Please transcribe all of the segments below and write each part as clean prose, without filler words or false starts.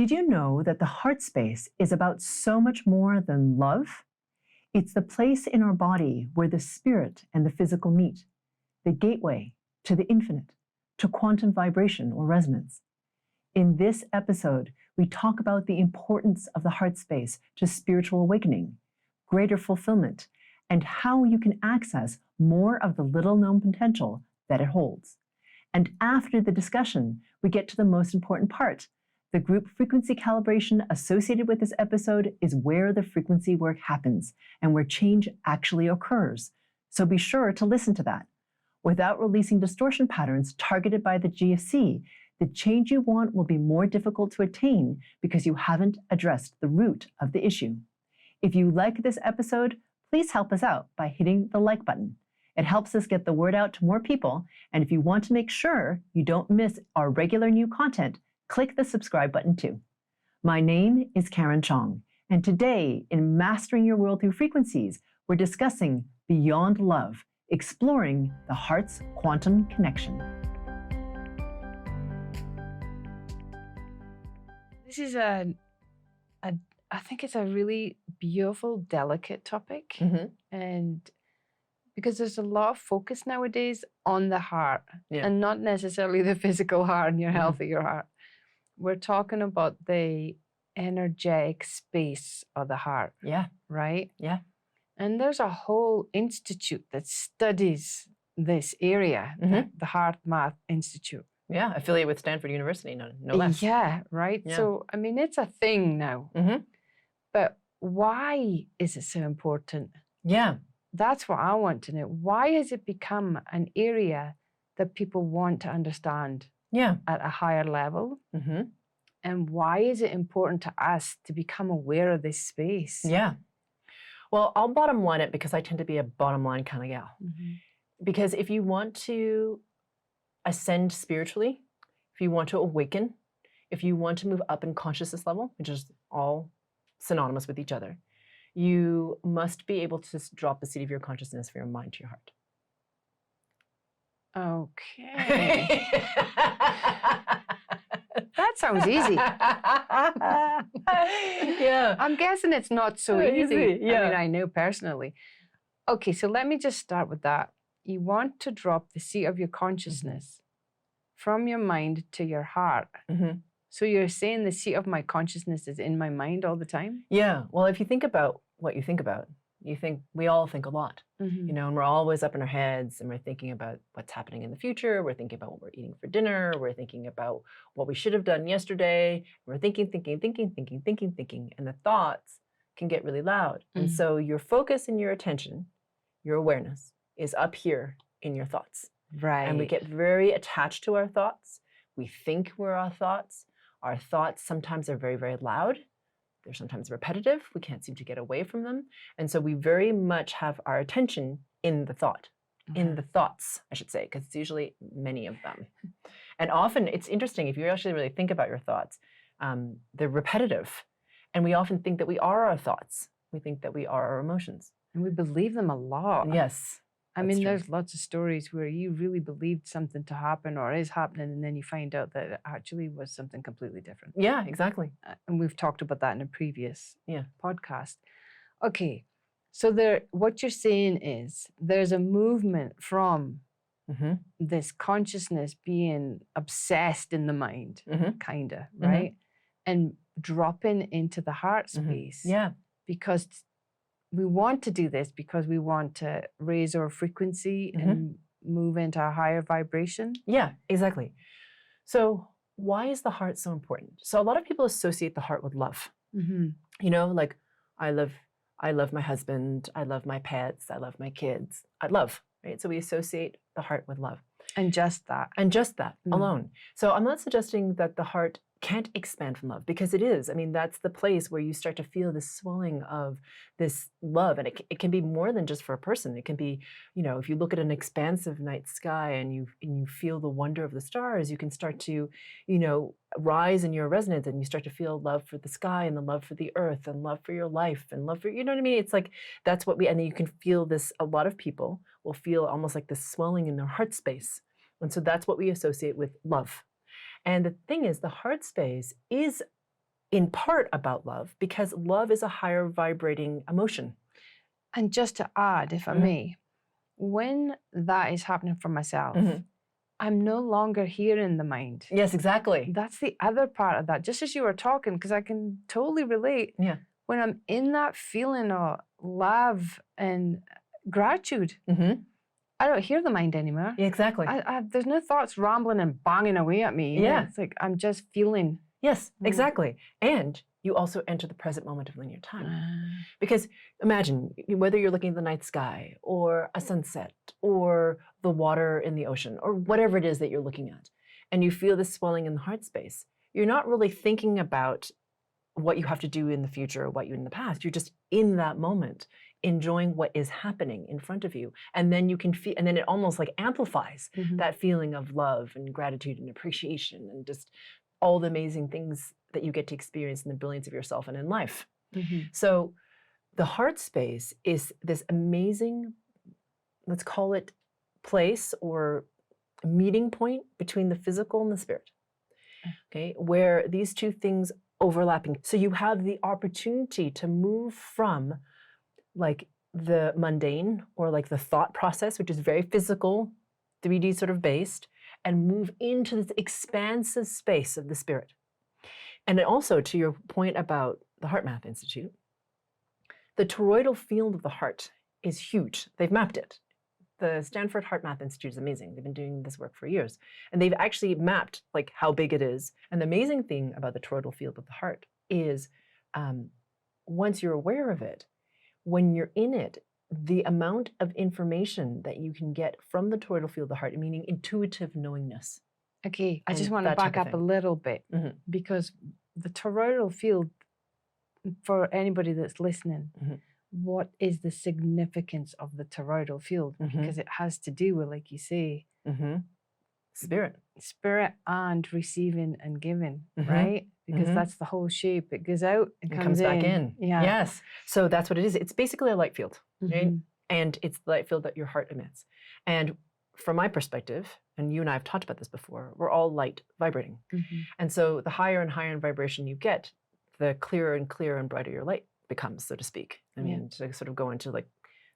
Did you know that the heart space is about so much more than love? It's the place in our body where the spirit and the physical meet, the gateway to the infinite, to quantum vibration or resonance. In this episode, we talk about the importance of the heart space to spiritual awakening, greater fulfillment, and how you can access more of the little-known potential that it holds. And after the discussion, we get to the most important part. The group frequency calibration associated with this episode is where the frequency work happens and where change actually occurs. So be sure to listen to that. Without releasing distortion patterns targeted by the GFC, the change you want will be more difficult to attain because you haven't addressed the root of the issue. If you like this episode, please help us out by hitting the like button. It helps us get the word out to more people, and if you want to make sure you don't miss our regular new content, click the subscribe button too. My name is Karen Cheong, and today in Mastering Your World Through Frequencies, we're discussing Beyond Love, exploring the heart's quantum connection. This is I think it's a really beautiful, delicate topic. And because there's a lot of focus nowadays on the heart and not necessarily the physical heart and your health of your heart. We're talking about the energetic space of the heart. Yeah. Right? Yeah. And there's a whole institute that studies this area, the Heart Math Institute. Yeah, affiliated with Stanford University, no less. Yeah, right? Yeah. So, I mean, it's a thing now. But why is it so important? Yeah. That's what I want to know. Why has it become an area that people want to understand at a higher level? And why is it important to us to become aware of this space? Yeah. Well, I'll bottom line it because I tend to be a bottom line kind of gal. Because if you want to ascend spiritually, if you want to awaken, if you want to move up in consciousness level, which is all synonymous with each other, you must be able to drop the seed of your consciousness from your mind to your heart. Okay. That sounds easy. Yeah. I'm guessing it's not so easy. Yeah. I mean, I know personally. Okay, so let me just start with that. You want to drop the seat of your consciousness from your mind to your heart. So you're saying the seat of my consciousness is in my mind all the time? Yeah. Well, if you think about what you think about, we all think a lot, you know, and we're always up in our heads and we're thinking about what's happening in the future. We're thinking about what we're eating for dinner. We're thinking about what we should have done yesterday. We're thinking. And the thoughts can get really loud. And so your focus and your attention, your awareness is up here in your thoughts. Right. And we get very attached to our thoughts. We think we're our thoughts. Our thoughts sometimes are very, very loud. They're sometimes repetitive. We can't seem to get away from them. And so we very much have our attention in the thought, in the thoughts, I should say, because it's usually many of them. And often it's interesting, if you actually really think about your thoughts, they're repetitive. And we often think that we are our thoughts. We think that we are our emotions. And we believe them a lot. Yes. I mean, there's lots of stories where you really believed something to happen or is happening, and then you find out that it actually was something completely different. Yeah, exactly. And we've talked about that in a previous podcast. Okay, so what you're saying is there's a movement from this consciousness being obsessed in the mind, kind of, right? And dropping into the heart space. Yeah. Because we want to do this because we want to raise our frequency and move into a higher vibration. Yeah, exactly. So why is the heart so important? So a lot of people associate the heart with love. You know, like I love my husband, I love my pets, I love my kids. I love, right? So we associate the heart with love. And just that. And just that alone. So I'm not suggesting that the heart can't expand from love, because it is. I mean, that's the place where you start to feel this swelling of this love. And it can be more than just for a person. It can be, you know, if you look at an expansive night sky and you feel the wonder of the stars, you can start to, you know, rise in your resonance, and you start to feel love for the sky and the love for the earth and love for your life and love for, you know what I mean? It's like, that's what and then you can feel this, a lot of people will feel almost like this swelling in their heart space. And so that's what we associate with love. And the thing is, the heart space is in part about love, because love is a higher vibrating emotion. And just to add, if I may, when that is happening for myself, I'm no longer hearing the mind. Yes, exactly. That's the other part of that. Just as you were talking, because I can totally relate. Yeah. When I'm in that feeling of love and gratitude, I don't hear the mind anymore. Yeah, exactly. There's no thoughts rambling and banging away at me. Yeah. It's like I'm just feeling. Yes, exactly. And you also enter the present moment of linear time. Because imagine whether you're looking at the night sky or a sunset or the water in the ocean or whatever it is that you're looking at, and you feel this swelling in the heart space, you're not really thinking about what you have to do in the future or what you in the past. You're just in that moment, enjoying what is happening in front of you. And then you can feel, and then it almost like amplifies that feeling of love and gratitude and appreciation and just all the amazing things that you get to experience in the brilliance of yourself and in life. So the heart space is this amazing, let's call it place or meeting point between the physical and the spirit, okay, where these two things overlapping. So you have the opportunity to move from like the mundane or like the thought process, which is very physical, 3D sort of based, and move into this expansive space of the spirit. And then also to your point about the Heart Math Institute, the toroidal field of the heart is huge. They've mapped it. The Stanford Heart Math Institute is amazing. They've been doing this work for years. And they've actually mapped like how big it is. And the amazing thing about the toroidal field of the heart is once you're aware of it, when you're in it, the amount of information that you can get from the toroidal field of the heart, meaning intuitive knowingness. Okay, I just want to back up a little bit because the toroidal field, for anybody that's listening, what is the significance of the toroidal field? Because it has to do with, like you say, spirit and receiving and giving, right? Because that's the whole shape. It goes out and comes back in. Yeah. Yes. So that's what it is. It's basically a light field, right? And it's the light field that your heart emits. And from my perspective, and you and I have talked about this before, we're all light vibrating. And so the higher and higher in vibration you get, the clearer and brighter your light becomes, so to speak. I mean, to sort of go into like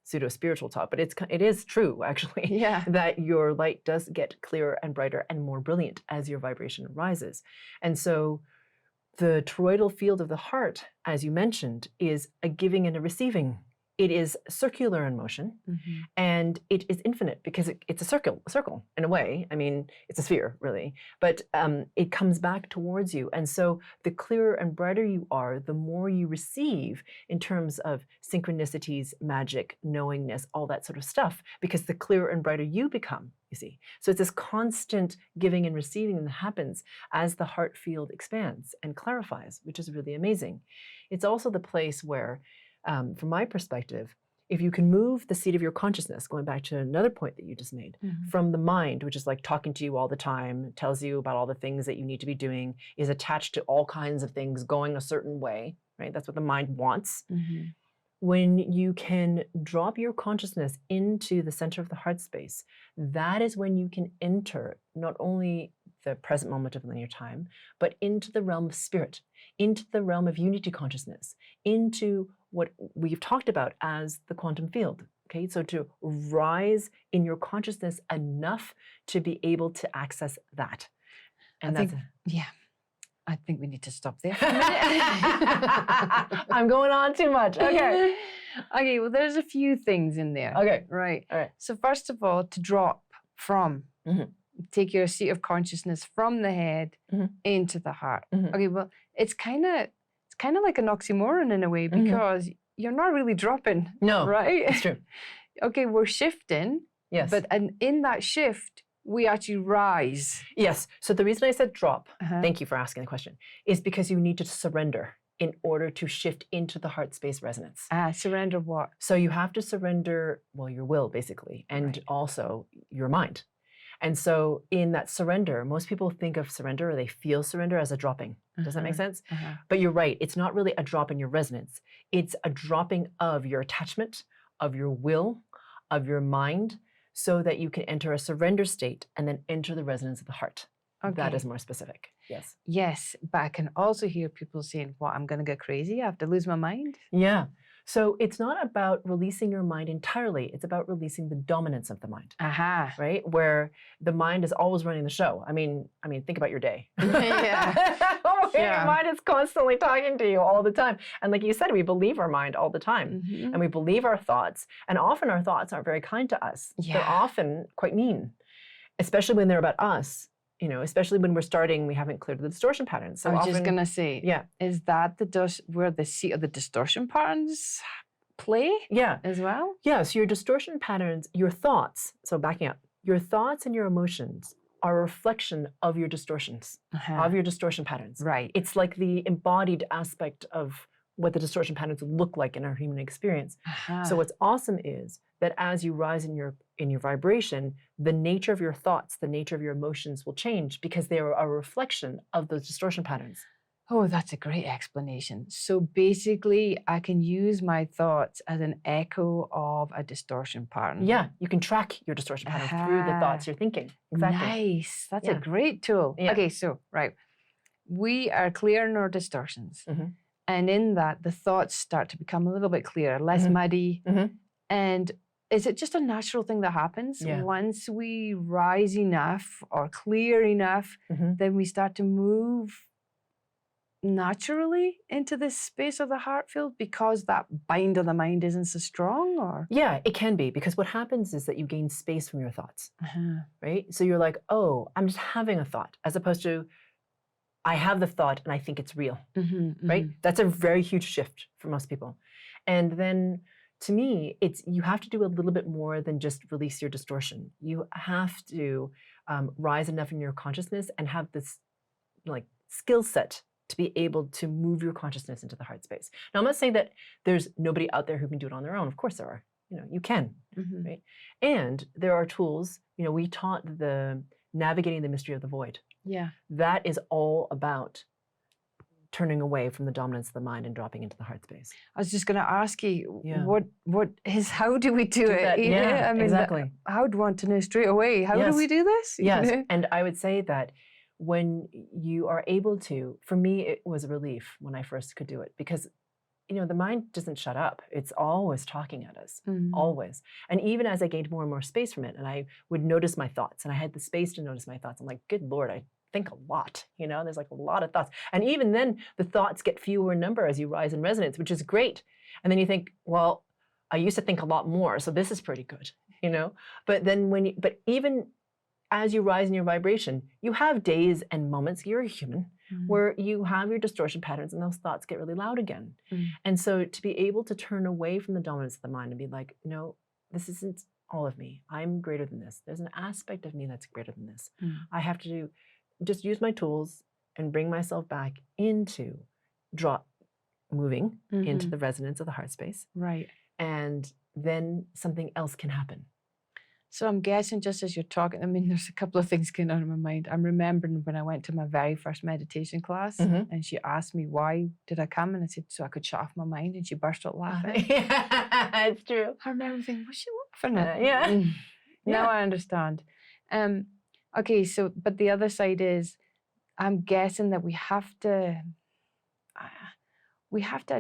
pseudo-spiritual talk, but it is true actually that your light does get clearer and brighter and more brilliant as your vibration rises. And so the toroidal field of the heart, as you mentioned, is a giving and a receiving. It is circular in motion, and it is infinite because it's a circle in a way. I mean, it's a sphere, really, but it comes back towards you. And so the clearer and brighter you are, the more you receive in terms of synchronicities, magic, knowingness, all that sort of stuff, because the clearer and brighter you become, you see. So it's this constant giving and receiving that happens as the heart field expands and clarifies, which is really amazing. It's also the place where, from my perspective, if you can move the seat of your consciousness, going back to another point that you just made, from the mind, which is like talking to you all the time, tells you about all the things that you need to be doing, is attached to all kinds of things going a certain way, right? That's what the mind wants. When you can drop your consciousness into the center of the heart space, that is when you can enter not only the present moment of linear time, but into the realm of spirit, into the realm of unity consciousness, into what we've talked about as the quantum field. Okay, so to rise in your consciousness enough to be able to access that. And I think we need to stop there for a minute. I'm going on too much. Okay. Okay, well, there's a few things in there. Okay. Right. All right. So first of all, to drop from, take your seat of consciousness from the head into the heart. Okay, well, it's kind of like an oxymoron in a way because you're not really dropping. No, right? It's true. Okay, we're shifting. Yes. But in that shift, we actually rise. Yes. So the reason I said drop, thank you for asking the question, is because you need to surrender in order to shift into the heart space resonance. Surrender what? So you have to surrender, well, your will basically, and also your mind. And so in that surrender, most people think of surrender or they feel surrender as a dropping. Does that make sense? But you're right. It's not really a drop in your resonance. It's a dropping of your attachment, of your will, of your mind, so that you can enter a surrender state and then enter the resonance of the heart. that Okay. is more specific. Yes. Yes, but I can also hear people saying, "What? I'm going to go crazy. I have to lose my mind." Yeah. So it's not about releasing your mind entirely. It's about releasing the dominance of the mind, Aha. right? Where the mind is always running the show. I mean, think about your day. Yeah. Your Yeah. mind is constantly talking to you all the time. And like you said, we believe our mind all the time. Mhm. And we believe our thoughts. And often our thoughts aren't very kind to us. They're Yeah. often quite mean, especially when they're about us. Especially when we're starting, we haven't cleared the distortion patterns. So I was often, just going to say, yeah, is that where the seat of the distortion patterns play yeah. as well? Yeah, so your distortion patterns, your thoughts, so backing up, your thoughts and your emotions are a reflection of your distortions, of your distortion patterns. Right. It's like the embodied aspect of what the distortion patterns look like in our human experience. So what's awesome is that as you rise in your vibration, the nature of your thoughts, the nature of your emotions will change because they are a reflection of those distortion patterns. Oh, that's a great explanation. So basically, I can use my thoughts as an echo of a distortion pattern. Yeah, you can track your distortion patterns through the thoughts you're thinking. Exactly. Nice. That's a great tool. Yeah. Okay, so, right. We are clearing our distortions. Mm-hmm. And in that, the thoughts start to become a little bit clearer, less muddy. Mm-hmm. And is it just a natural thing that happens? Yeah. Once we rise enough or clear enough, then we start to move naturally into this space of the heart field because that bind of the mind isn't so strong? Or Yeah, it can be, because what happens is that you gain space from your thoughts, right? So you're like, oh, I'm just having a thought, as opposed to I have the thought and I think it's real, right? That's a very huge shift for most people. And then to me, you have to do a little bit more than just release your distortion. You have to rise enough in your consciousness and have this like skill set to be able to move your consciousness into the heart space. Now, I'm not saying that there's nobody out there who can do it on their own. Of course there are. You can, right? And there are tools. We taught the navigating the mystery of the void. Yeah. That is all about turning away from the dominance of the mind and dropping into the heart space. I was just going to ask you, how do we do it? That, yeah, I mean, exactly. I would want to know straight away. How do we do this? Yes, and I would say that when you are able to, for me, it was a relief when I first could do it, because the mind doesn't shut up. It's always talking at us, always. And even as I gained more and more space from it, and I would notice my thoughts, and I had the space to notice my thoughts, I'm like, good Lord, I think a lot, there's like a lot of thoughts. And even then, the thoughts get fewer in number as you rise in resonance, which is great. And then you think, well, I used to think a lot more, so this is pretty good, But then but even as you rise in your vibration, you have days and moments, you're a human, where you have your distortion patterns and those thoughts get really loud again. And so to be able to turn away from the dominance of the mind and be like, no, this isn't all of me. I'm greater than this. There's an aspect of me that's greater than this. I have to just use my tools and bring myself back into moving into the resonance of the heart space. Right. And then something else can happen. So I'm guessing, just as you're talking, there's a couple of things going on in my mind. I'm remembering when I went to my very first meditation class, and she asked me, why did I come? And I said, so I could shut off my mind. And she burst out laughing. Yeah, it's true. I remember thinking, was she laughing at? Yeah. Now I understand. Okay, so, but the other side is, I'm guessing that we have to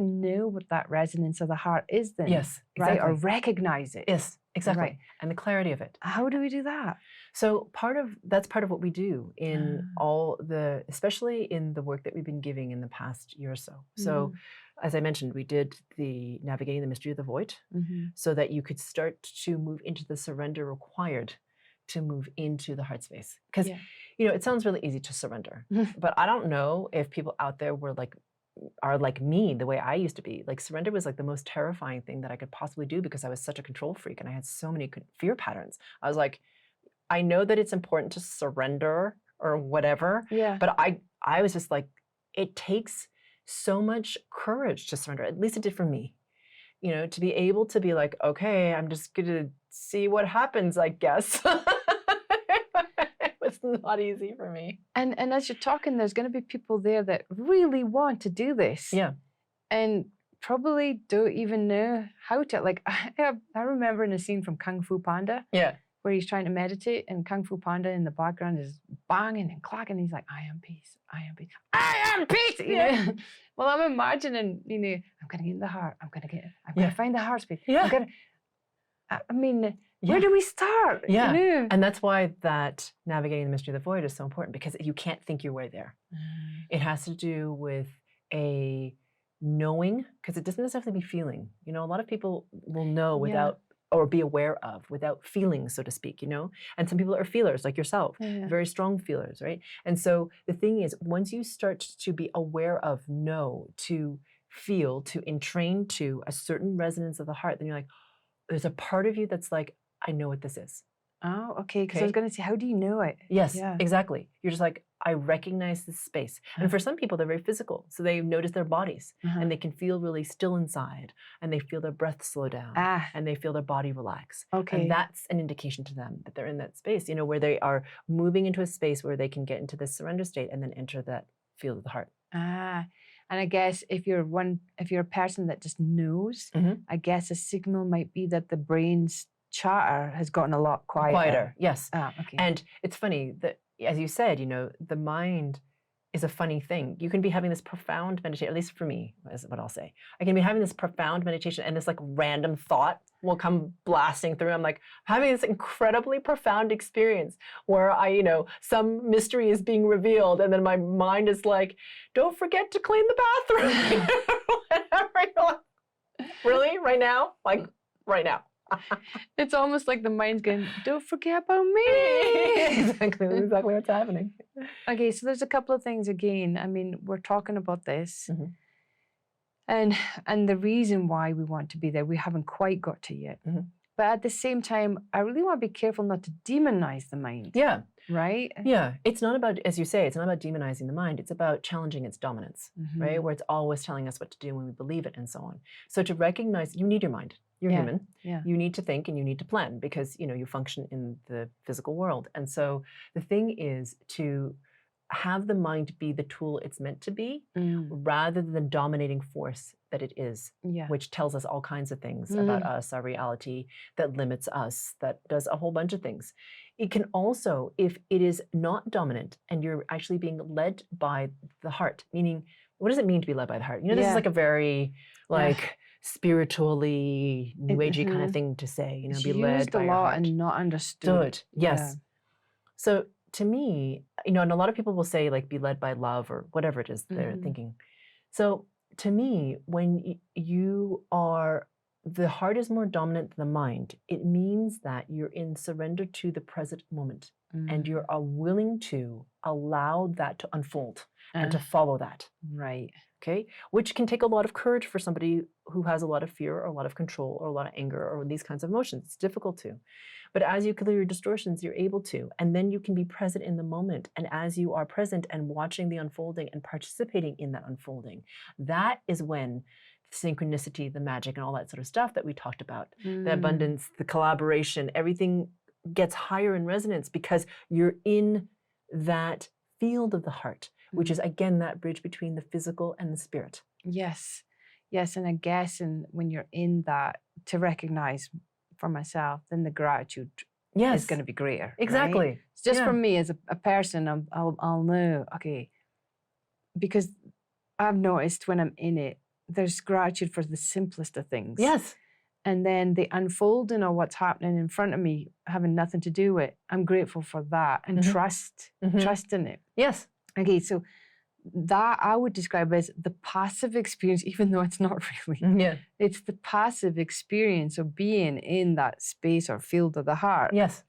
know what that resonance of the heart is then. Yes, exactly. Right? Or recognize it. Yes, exactly. Right. And the clarity of it. How do we do that? So that's part of what we do in especially in the work that we've been giving in the past year or so. So as I mentioned, we did the navigating the mystery of the void, so that you could start to move into the surrender required to move into the heart space. Because it sounds really easy to surrender, but I don't know if people out there are like me, the way I used to be. Like, surrender was like the most terrifying thing that I could possibly do, because I was such a control freak and I had so many fear patterns. I was like, I know that it's important to surrender or whatever, but I was just like, it takes so much courage to surrender. At least it did for me. To be able to be like, okay, I'm just gonna see what happens, I guess. It was not easy for me. And as you're talking, there's going to be people there that really want to do this. Yeah. And probably don't even know how to. Like, I remember in a scene from Kung Fu Panda. Yeah. where he's trying to meditate and Kung Fu Panda in the background is banging and clacking. He's like, I am peace, I am peace, I am peace. You know? Well, I'm imagining, you know, I'm going to get in the heart. I'm going to find the heart space. Yeah. I mean, where do we start? Yeah. You know? And that's why that navigating the mystery of the void is so important, because you can't think your way there. It has to do with a knowing, because it doesn't necessarily be feeling. You know, a lot of people will know without, or be aware of without feeling, so to speak, you know? And some people are feelers like yourself, very strong feelers, right? And so the thing is, once you start to be aware of know, to feel, to entrain to a certain resonance of the heart, then you're like, there's a part of you that's like, I know what this is. Oh, okay. Because I was going to say, how do you know it? Yes, exactly. You're just like, I recognize this space. And for some people, they're very physical. So they notice their bodies and they can feel really still inside, and they feel their breath slow down and they feel their body relax. Okay. And that's an indication to them that they're in that space, you know, where they are moving into a space where they can get into this surrender state and then enter that field of the heart. And I guess if you're a person that just knows, I guess a signal might be that the brain's chatter has gotten a lot quieter. Yes. Okay. And it's funny that, as you said, you know, the mind is a funny thing. You can be having this profound meditation, at least for me, is what I'll say. I can be having this profound meditation and this like random thought will come blasting through. I'm like having this incredibly profound experience where some mystery is being revealed, and then my mind is like, don't forget to clean the bathroom. Whatever. You're like, really? Right now? Like right now. It's almost like the mind's going, don't forget about me. Exactly. That's exactly what's happening. Okay, so there's a couple of things again. I mean, we're talking about this. And the reason why we want to be there, we haven't quite got to yet. But at the same time, I really want to be careful not to demonize the mind. Yeah. Right? Yeah. It's not about, as you say, it's not about demonizing the mind. It's about challenging its dominance, right? Where it's always telling us what to do when we believe it and so on. So to recognize, you need your mind. You're human. You need to think and you need to plan because, you know, you function in the physical world. And so the thing is to have the mind be the tool it's meant to be rather than the dominating force that it is, which tells us all kinds of things about us, our reality, that limits us, that does a whole bunch of things. It can also, if it is not dominant and you're actually being led by the heart, meaning, what does it mean to be led by the heart? You know, this is like a very spiritually new agey kind of thing to say, you know, be led by your heart. And not understood. Yes. So to me, you know, and a lot of people will say like be led by love or whatever it is they're thinking. So to me, when the heart is more dominant than the mind, it means that you're in surrender to the present moment and you're willing to allow that to unfold and to follow that. Right. Okay. Which can take a lot of courage for somebody who has a lot of fear or a lot of control or a lot of anger or these kinds of emotions. It's difficult to. But as you clear your distortions, you're able to. And then you can be present in the moment. And as you are present and watching the unfolding and participating in that unfolding, that is when synchronicity, the magic, and all that sort of stuff that we talked about, the abundance, the collaboration, everything gets higher in resonance because you're in that field of the heart, which is, again, that bridge between the physical and the spirit. Yes. Yes. And I guess when you're in that, to recognize for myself, then the gratitude is going to be greater. Exactly. Right? It's just for me as a person, I'll know, okay, because I've noticed when I'm in it, there's gratitude for the simplest of things. Yes. And then the unfolding of what's happening in front of me, having nothing to do with, I'm grateful for that and trust in it. Yes. Okay, so that I would describe as the passive experience, even though it's not really. Yeah. It's the passive experience of being in that space or field of the heart. Yes.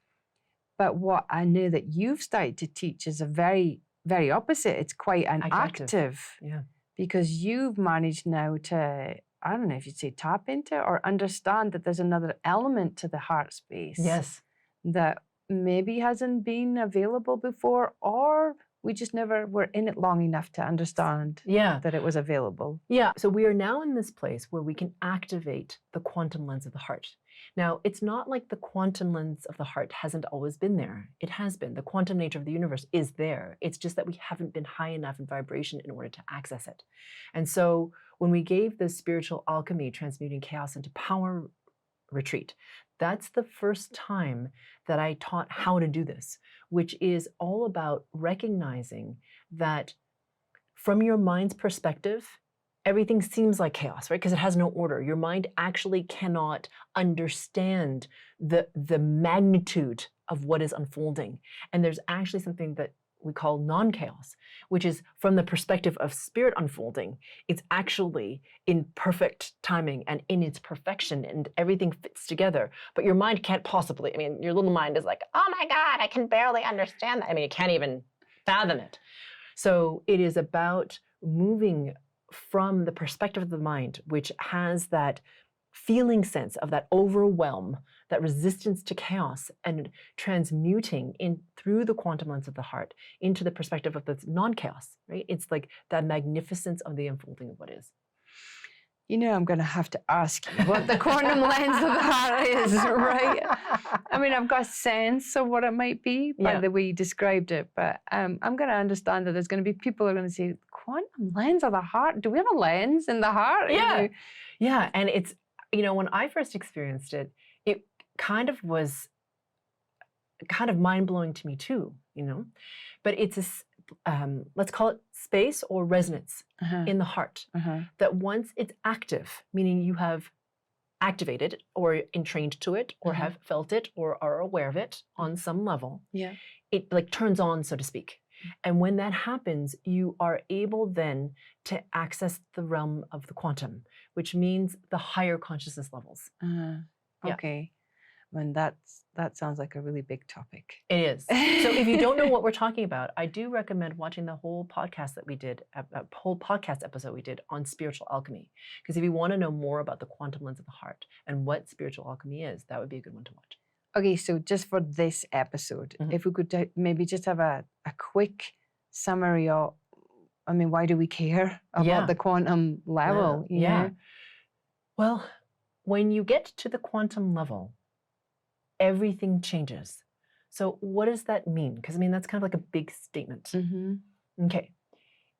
But what I know that you've started to teach is a very, very opposite. It's quite an active. Yeah. Because you've managed now to, I don't know if you'd say tap into or understand that there's another element to the heart space. Yes. That maybe hasn't been available before, or we just never were in it long enough to understand that it was available. Yeah. So we are now in this place where we can activate the quantum lens of the heart. Now, it's not like the quantum lens of the heart hasn't always been there. It has been. The quantum nature of the universe is there. It's just that we haven't been high enough in vibration in order to access it. And so when we gave the spiritual alchemy, transmuting chaos into power retreat. That's the first time that I taught how to do this, which is all about recognizing that from your mind's perspective, everything seems like chaos, right? Because it has no order. Your mind actually cannot understand the magnitude of what is unfolding. And there's actually something that we call non-chaos, which is from the perspective of spirit unfolding. It's actually in perfect timing and in its perfection, and everything fits together. But your mind can't possibly, I mean, your little mind is like, oh my God, I can barely understand that. I mean, you can't even fathom it. So it is about moving from the perspective of the mind, which has that feeling sense of that overwhelm, that resistance to chaos, and transmuting in through the quantum lens of the heart into the perspective of the non-chaos, right? It's like that magnificence of the unfolding of what is. You know, I'm going to have to ask you what the quantum lens of the heart is, right? I mean, I've got a sense of what it might be by the way you described it, but I'm going to understand that there's going to be people who are going to say, quantum lens of the heart? Do we have a lens in the heart? Yeah. Yeah. And it's, you know, when I first experienced it, it kind of was kind of mind-blowing to me too, you know, but it's a, let's call it space or resonance in the heart that once it's active, meaning you have activated or entrained to it or have felt it or are aware of it on some level, it like turns on, so to speak. And when that happens, you are able then to access the realm of the quantum, which means the higher consciousness levels. Okay. And that sounds like a really big topic. It is. So if you don't know what we're talking about, I do recommend watching the whole podcast that we did, a whole podcast episode we did on spiritual alchemy. Because if you want to know more about the quantum lens of the heart and what spiritual alchemy is, that would be a good one to watch. Okay, so just for this episode, if we could maybe just have a quick summary of, I mean, why do we care about the quantum level? You know? Well, when you get to the quantum level, everything changes. So what does that mean? Because I mean, that's kind of like a big statement. Okay.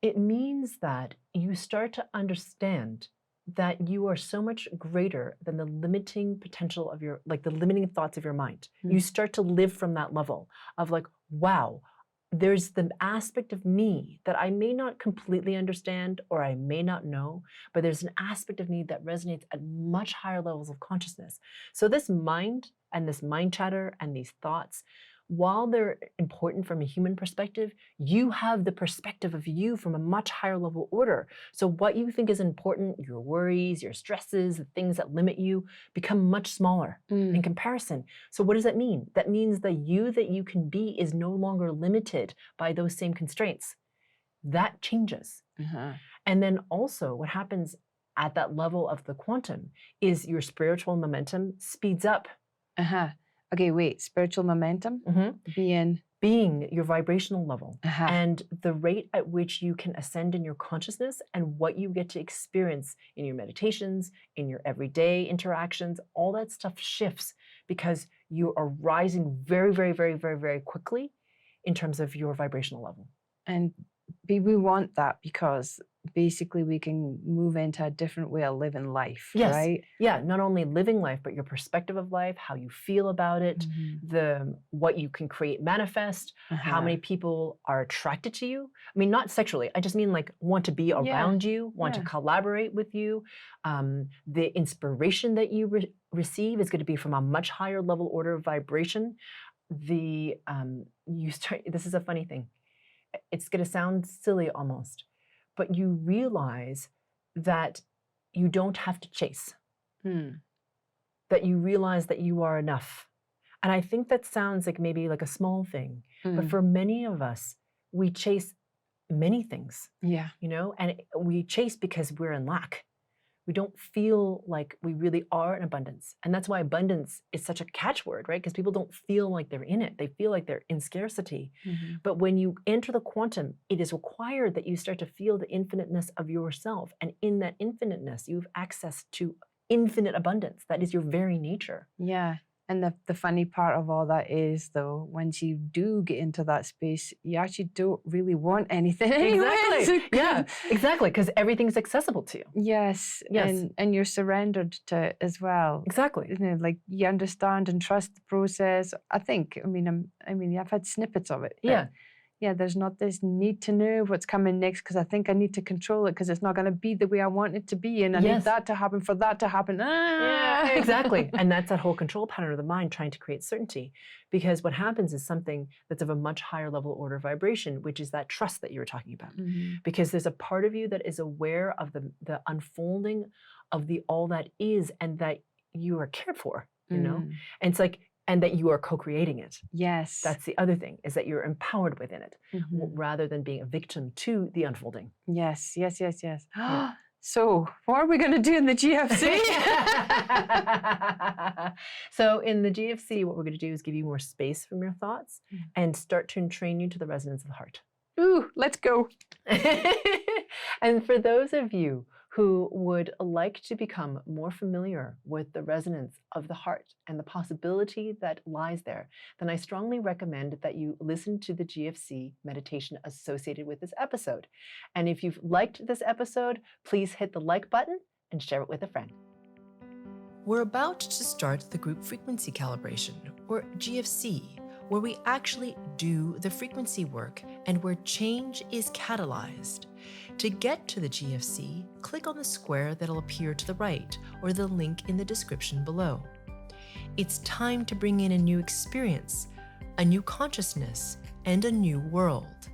It means that you start to understand that you are so much greater than the limiting potential of your, like the limiting thoughts of your mind. You start to live from that level of like, wow, there's the aspect of me that I may not completely understand or I may not know, but there's an aspect of me that resonates at much higher levels of consciousness. So this mind and this mind chatter and these thoughts, while they're important from a human perspective, you have the perspective of you from a much higher level order. So what you think is important, your worries, your stresses, the things that limit you, become much smaller in comparison. So what does that mean? That means the you that you can be is no longer limited by those same constraints. That changes. And then also what happens at that level of the quantum is your spiritual momentum speeds up. Okay, wait, spiritual momentum being your vibrational level and the rate at which you can ascend in your consciousness and what you get to experience in your meditations, in your everyday interactions, all that stuff shifts because you are rising very, very, very, very, very quickly in terms of your vibrational level. And we want that because basically we can move into a different way of living life, right? Yeah, not only living life, but your perspective of life, how you feel about it, what you can create manifest, how many people are attracted to you. I mean, not sexually, I just mean like want to be around you, want to collaborate with you. The inspiration that you receive is going to be from a much higher level order of vibration. This is a funny thing. It's going to sound silly almost, but you realize that you don't have to chase, that you realize that you are enough. And I think that sounds like maybe like a small thing, but for many of us, we chase many things, you know, and we chase because we're in lack. We don't feel like we really are in abundance. And that's why abundance is such a catchword, right? Because people don't feel like they're in it. They feel like they're in scarcity. But when you enter the quantum, it is required that you start to feel the infiniteness of yourself. And in that infiniteness, you have access to infinite abundance. That is your very nature. Yeah. And the funny part of all that is, though, once you do get into that space, you actually don't really want anything anyway. Exactly. Yeah, exactly. Because everything's accessible to you. Yes. And you're surrendered to it as well. Exactly. You know, like you understand and trust the process. I think. I mean, I've had snippets of it. Yeah. Yeah, there's not this need to know what's coming next because I think I need to control it because it's not going to be the way I want it to be. And I need that to happen for that to happen. Yeah, exactly. And that's that whole control pattern of the mind trying to create certainty. Because what happens is something that's of a much higher level order vibration, which is that trust that you were talking about. Because there's a part of you that is aware of the unfolding of the all that is and that you are cared for, you know? And it's like, and that you are co-creating it. Yes. That's the other thing, is that you're empowered within it, rather than being a victim to the unfolding. Yes. Yeah. So what are we going to do in the GFC? So in the GFC, what we're going to do is give you more space from your thoughts and start to entrain you to the resonance of the heart. Ooh, let's go. And for those of you who would like to become more familiar with the resonance of the heart and the possibility that lies there, then I strongly recommend that you listen to the GFC meditation associated with this episode. And if you've liked this episode, please hit the like button and share it with a friend. We're about to start the Group Frequency Calibration, or GFC, where we actually do the frequency work and where change is catalyzed. To get to the GFC, click on the square that'll appear to the right or the link in the description below. It's time to bring in a new experience, a new consciousness, and a new world.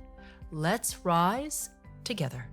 Let's rise together.